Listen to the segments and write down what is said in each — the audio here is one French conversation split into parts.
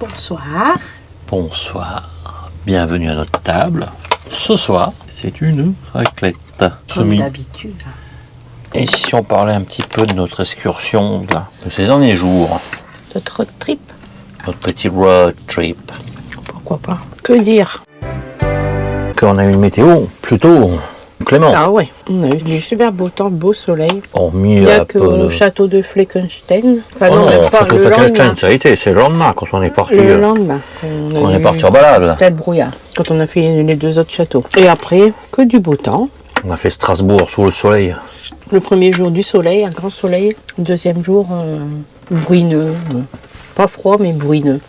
Bonsoir. Bonsoir, bienvenue à notre table. Ce soir, c'est une raclette. Comme d'habitude. Et si on parlait un petit peu de notre excursion de ces derniers jours, Notre road trip. notre petit road trip, Pourquoi pas. Que dire? qu'on a eu une météo plutôt clémente, Ah ouais, on a eu du super beau temps, beau soleil. hormis Il n'y a un que peu au château de Fleckenstein. Enfin, Oh non, non, même pas, château le Fleckenstein, lendemain. ça a été, c'est le lendemain quand on est parti. Le lendemain. On est parti en balade. Là. Plein de brouillard. Quand on a fait les deux autres châteaux. Et après, que du beau temps. On a fait Strasbourg sous le soleil. Le premier jour du soleil, un grand soleil. Le deuxième jour, bruineux. Pas froid, mais bruineux.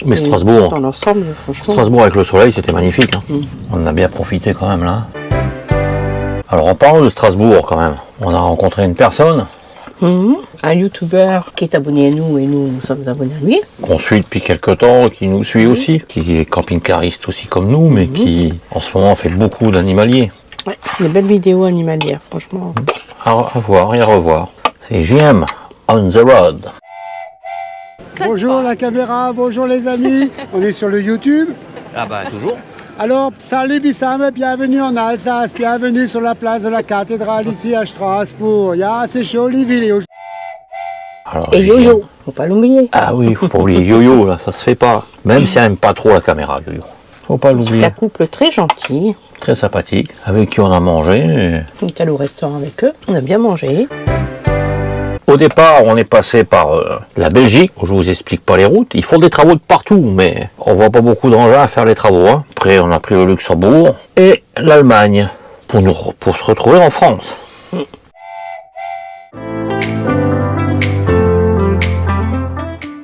Mais Strasbourg, Dans l'ensemble, franchement. Strasbourg avec le soleil, c'était magnifique. Hein. On en a bien profité quand même là. Alors en parlant de Strasbourg quand même, on a rencontré une personne Un youtubeur qui est abonné à nous et nous sommes abonnés à lui. qu'on suit depuis quelques temps, qui nous suit aussi, qui est camping-cariste aussi comme nous, mais qui en ce moment fait beaucoup d'animaliers. Ouais, des belles vidéos animalières, franchement. À voir et à revoir. C'est JM on the road. Bonjour la caméra, bonjour les amis, on est sur le YouTube. Ah bah toujours. Alors, salut Bissam, bienvenue en Alsace, bienvenue sur la place de la cathédrale ici à Strasbourg. Ya, c'est joli vidéo. Alors, Et JM. Yo-Yo, faut pas l'oublier. Ah oui, faut pas oublier Yo-Yo là, ça se fait pas. Même si elle aime pas trop la caméra, Yo-Yo. Faut pas C'est l'oublier. un couple très gentil. Très sympathique, avec qui on a mangé. Et On est allé au restaurant avec eux, on a bien mangé. au départ, on est passé par la Belgique, où je vous explique pas les routes. Ils font des travaux de partout, mais on voit pas beaucoup d'engins à faire les travaux. Hein. Après, on a pris le Luxembourg et l'Allemagne pour se retrouver en France.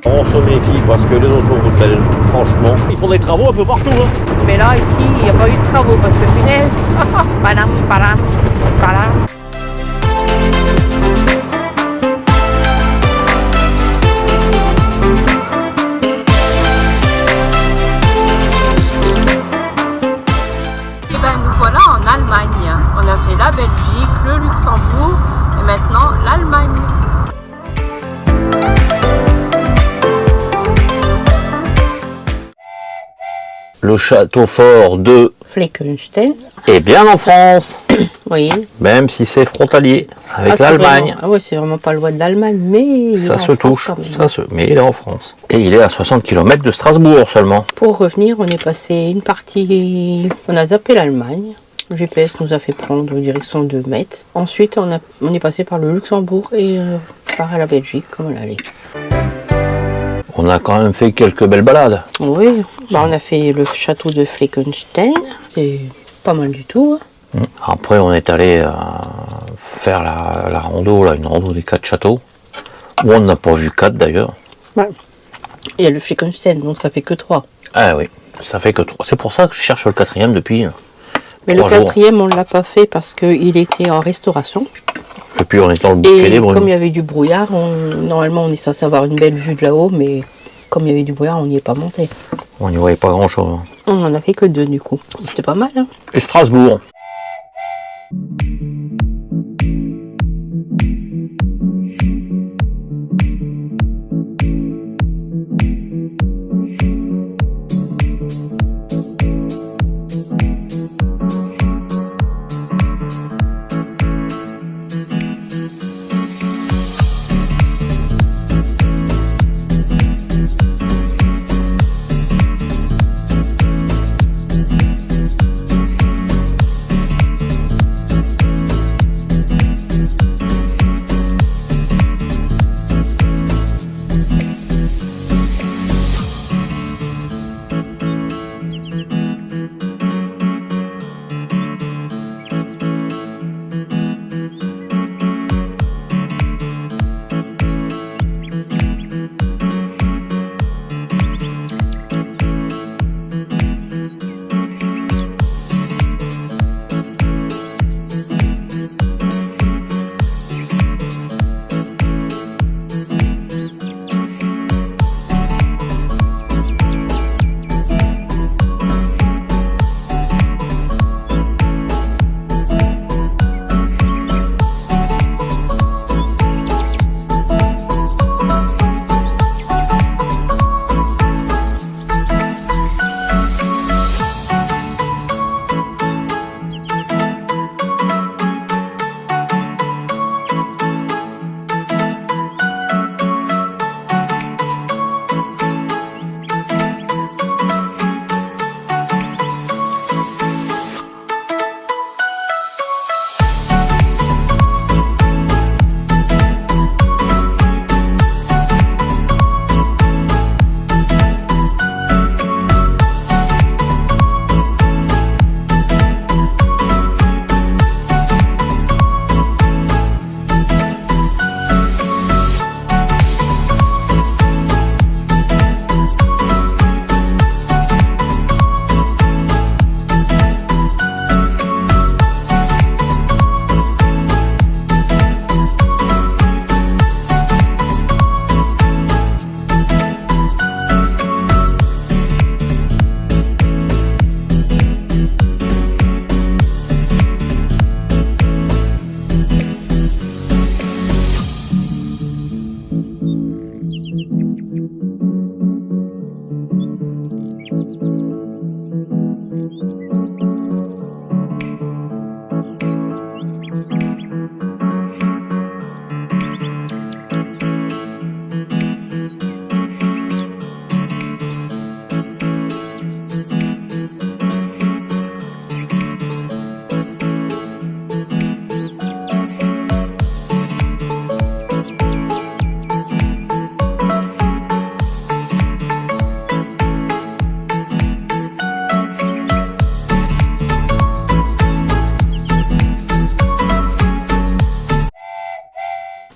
On se méfie parce que les autoroutes belges, franchement, ils font des travaux un peu partout. Hein. Mais là, ici, il n'y a pas eu de travaux parce que punaise, padam, padam, padam. Et ben nous voilà en Allemagne. On a fait la Belgique, le Luxembourg et maintenant l'Allemagne. Le château fort de Fleckenstein, est bien en France, oui. même si c'est frontalier avec Ah, c'est l'Allemagne. vraiment- Ah ouais, c'est vraiment pas loin de l'Allemagne, mais il est Ça en se France touche, quand même. mais il est en France. Et il est à 60 km de Strasbourg seulement. Pour revenir, on est passé une partie, on a zappé l'Allemagne. Le GPS nous a fait prendre direction de Metz. Ensuite, on est passé par le Luxembourg et par la Belgique, comme on l'allait. On a quand même fait quelques belles balades. Oui, bah, on a fait le château de Fleckenstein, c'est pas mal du tout. Après, on est allé faire la rando, là, une rando des 4 châteaux. Où on n'a pas vu 4 d'ailleurs. Ouais. Il y a le Fleckenstein, donc ça fait que 3. Ah oui, ça fait que 3. C'est pour ça que je cherche le 4e depuis. Mais le 3 jours. 4e, on ne l'a pas fait parce qu'il était en restauration. Depuis, on est dans le bouquet Et des comme il y brumes. avait du brouillard, normalement on est censé avoir une belle vue de là-haut, mais comme il y avait du brouillard, on n'y est pas monté. On n'y voyait pas grand-chose. On en a fait que 2 du coup. C'était pas mal, hein. Et Strasbourg.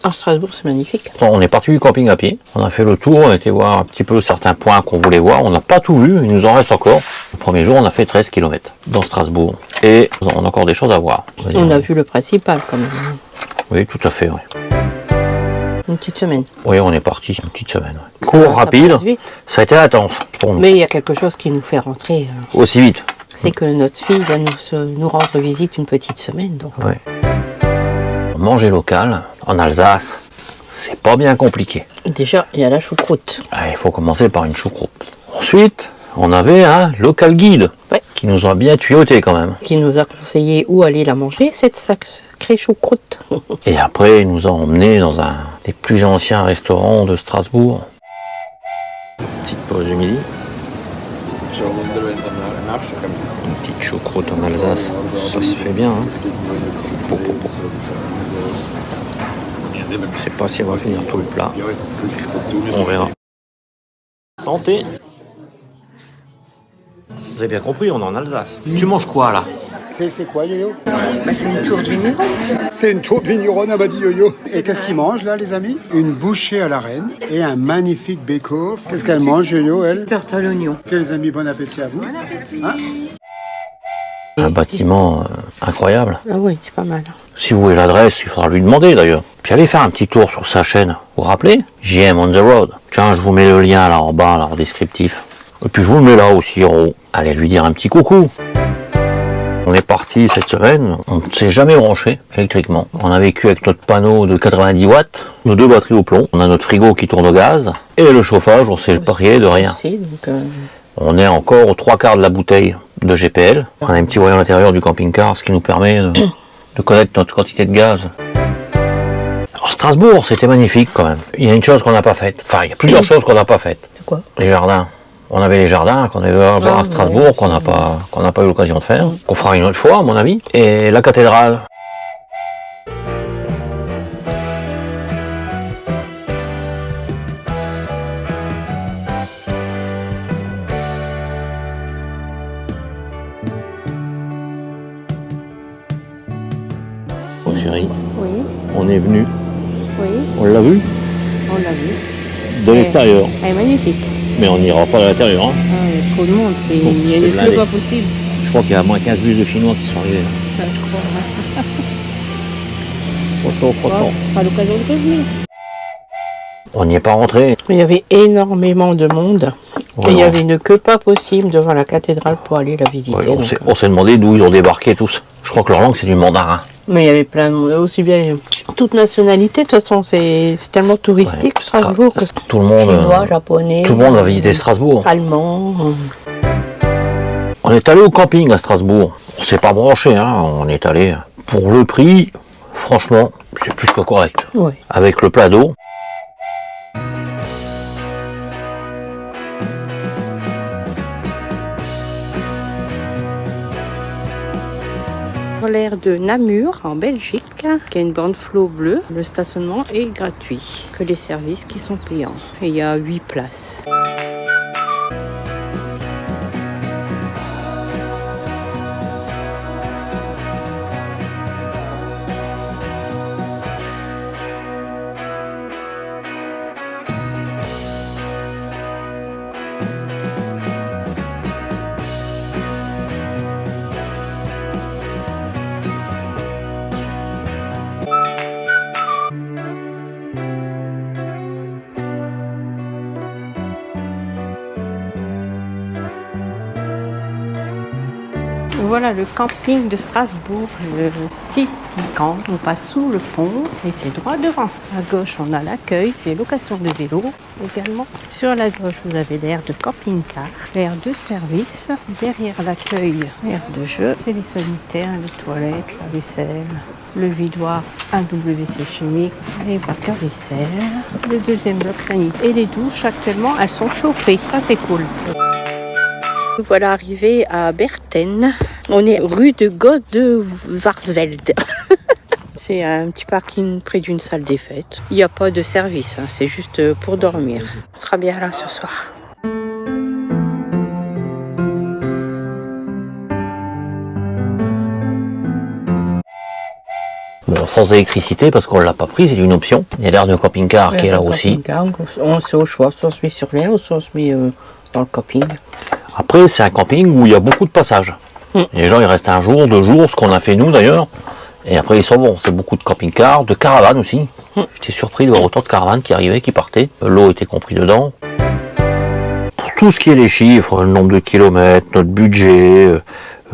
En Strasbourg, c'est magnifique. On est parti du camping à pied, on a fait le tour, on a été voir un petit peu certains points qu'on voulait voir, on n'a pas tout vu, il nous en reste encore. Le premier jour, on a fait 13 km dans Strasbourg et on a encore des choses à voir. On a vu le principal quand même. Oui, tout à fait, oui. Une petite semaine. Oui, on est parti une petite semaine. Ouais. Ça Court, rapide, passe vite. ça a été intense pour nous. Mais il y a quelque chose qui nous fait rentrer. Aussi vite. C'est que notre fille va nous rendre visite une petite semaine. Donc. Ouais. Manger local, en Alsace, c'est pas bien compliqué. Déjà, il y a la choucroute. Il faut commencer par une choucroute. Ensuite, on avait un local guide Ouais. qui nous a bien tuyauté quand même. Qui nous a conseillé où aller la manger, cette sacrée choucroute. Et après, il nous a emmenés dans un des plus anciens restaurants de Strasbourg. Petite pause du midi. Une petite choucroute en Alsace, ça se fait bien. Hein. Je sais pas si on va finir tout le plat. On verra. Santé. Vous avez bien compris, on est en Alsace. Tu manges quoi là? C'est quoi, Yo-Yo? C'est une tour du vigneron. C'est une tour de vigneronne, m'a dit Yo-Yo. Et qu'est-ce qu'ils mangent là, les amis? Une bouchée à la reine et un magnifique bake-off. Qu'est-ce qu'elle mange, Yo-Yo, elle? Tarte à l'oignon. Ok, les amis, bon appétit à vous. Hein? Un bâtiment incroyable. Ah oui, c'est pas mal. Si vous voulez l'adresse, il faudra lui demander d'ailleurs. Puis allez faire un petit tour sur sa chaîne. Vous vous rappelez? JM on the road. Tiens, je vous mets le lien là en bas, là en descriptif. Et puis je vous le mets là aussi en haut. Allez lui dire un petit coucou. On est parti cette semaine, on ne s'est jamais branché électriquement. On a vécu avec notre panneau de 90 watts, nos 2 batteries au plomb, on a notre frigo qui tourne au gaz, et le chauffage, on s'est prié de rien. On est encore aux 3/4 de la bouteille de GPL. On a un petit voyant à l'intérieur du camping-car, ce qui nous permet de connaître notre quantité de gaz. Alors Strasbourg, c'était magnifique quand même. Il y a une chose qu'on n'a pas faite. Enfin, il y a plusieurs choses qu'on n'a pas faites. C'est quoi? Les jardins. On avait les jardins qu'on avait à Strasbourg, ouais, qu'on n'a pas eu l'occasion de faire, qu'on fera une autre fois à mon avis. Et la cathédrale. Oh chérie, Oui, on est venu. oui, On l'a vu on l'a vu. de l'extérieur. Elle est magnifique. Mais on n'ira pas à l'intérieur. Hein. Ah, il y a trop de monde, il y a c'est des blindé. trucs pas possibles. Je crois qu'il y a au moins 15 bus de Chinois qui sont arrivés. Là. Ça, je crois. Photo. On fera l'occasion de revenir. On n'y est pas rentré. Il y avait énormément de monde. Et il n'y avait une queue pas possible devant la cathédrale pour aller la visiter. Ouais, donc, on s'est demandé d'où ils ont débarqué tous. Je crois que leur langue c'est du mandarin. Mais il y avait plein de monde, aussi bien toute nationalité. De toute façon, c'est tellement touristique, Ouais, Strasbourg, que tout le monde, chinois, japonais, tout le monde va visiter Strasbourg. allemands. On est allé au camping à Strasbourg. On s'est pas branché, hein. On est allé pour le prix. Franchement, c'est plus que correct. Ouais. Avec le plat d'eau. L'air de Namur en Belgique, qui a une bande flot bleue. Le stationnement est gratuit, que les services qui sont payants. Et il y a 8 places. Voilà le camping de Strasbourg, le City Camp. On passe sous le pont et c'est droit devant. À gauche, on a l'accueil et location de vélo également. Sur la gauche, vous avez l'aire de camping-car, l'aire de service. Derrière l'accueil, l'aire de jeu. C'est les sanitaires, les toilettes, la vaisselle, le vidoir, un WC chimique, les vaques à vaisselle. Le deuxième bloc sanitaire et les douches actuellement, elles sont chauffées. Ça, c'est cool. Nous voilà arrivés à Berten. On est rue de Goddevarsveld. C'est un petit parking près d'une salle des fêtes. Il n'y a pas de service, hein, c'est juste pour dormir. On sera bien là ce soir. Bon, sans électricité parce qu'on l'a pas pris, c'est une option. Il y a l'air de camping-car qui est là aussi. On sait au choix, soit on se met sur l'air ou soit on se met dans le camping. Après, c'est un camping où il y a beaucoup de passages. Les gens, ils restent un jour, 2 jours, ce qu'on a fait nous d'ailleurs. Et après, ils sont bons. C'est beaucoup de camping-cars, de caravanes aussi. J'étais surpris de voir autant de caravanes qui arrivaient, qui partaient. L'eau était compris dedans. Pour tout ce qui est les chiffres, le nombre de kilomètres, notre budget,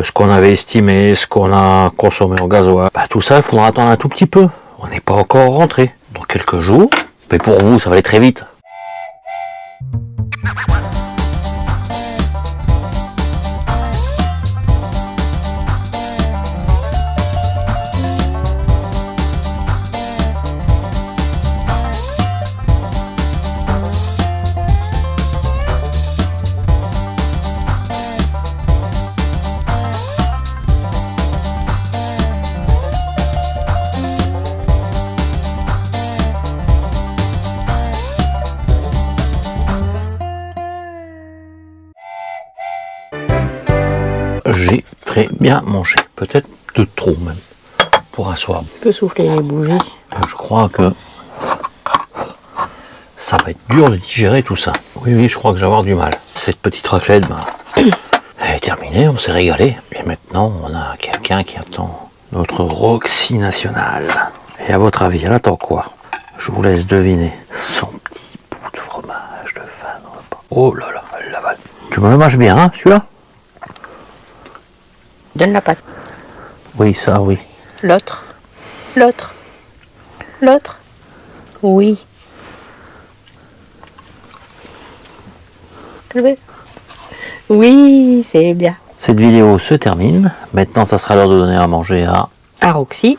ce qu'on avait estimé, ce qu'on a consommé en gasoil, bah, tout ça, il faudra attendre un tout petit peu. On n'est pas encore rentré. Dans quelques jours. Mais pour vous, ça va aller très vite. J'ai très bien mangé, peut-être de trop même, pour un soir. On peut souffler les bougies. Je crois que ça va être dur de digérer tout ça. Oui, je crois que je vais avoir du mal. Cette petite raclette, bah, elle est terminée, on s'est régalé. Et maintenant, on a quelqu'un qui attend notre Roxy nationale. Et à votre avis, elle attend quoi? Je vous laisse deviner. Son petit bout de fromage de fin de repas. Oh là là, elle l'avale. Tu me le manges bien, hein, celui-là? Donne la patte. Oui, ça, oui. L'autre. L'autre. L'autre. Oui. Oui, c'est bien. Cette vidéo se termine. Maintenant, ça sera l'heure de donner à manger à À Roxy.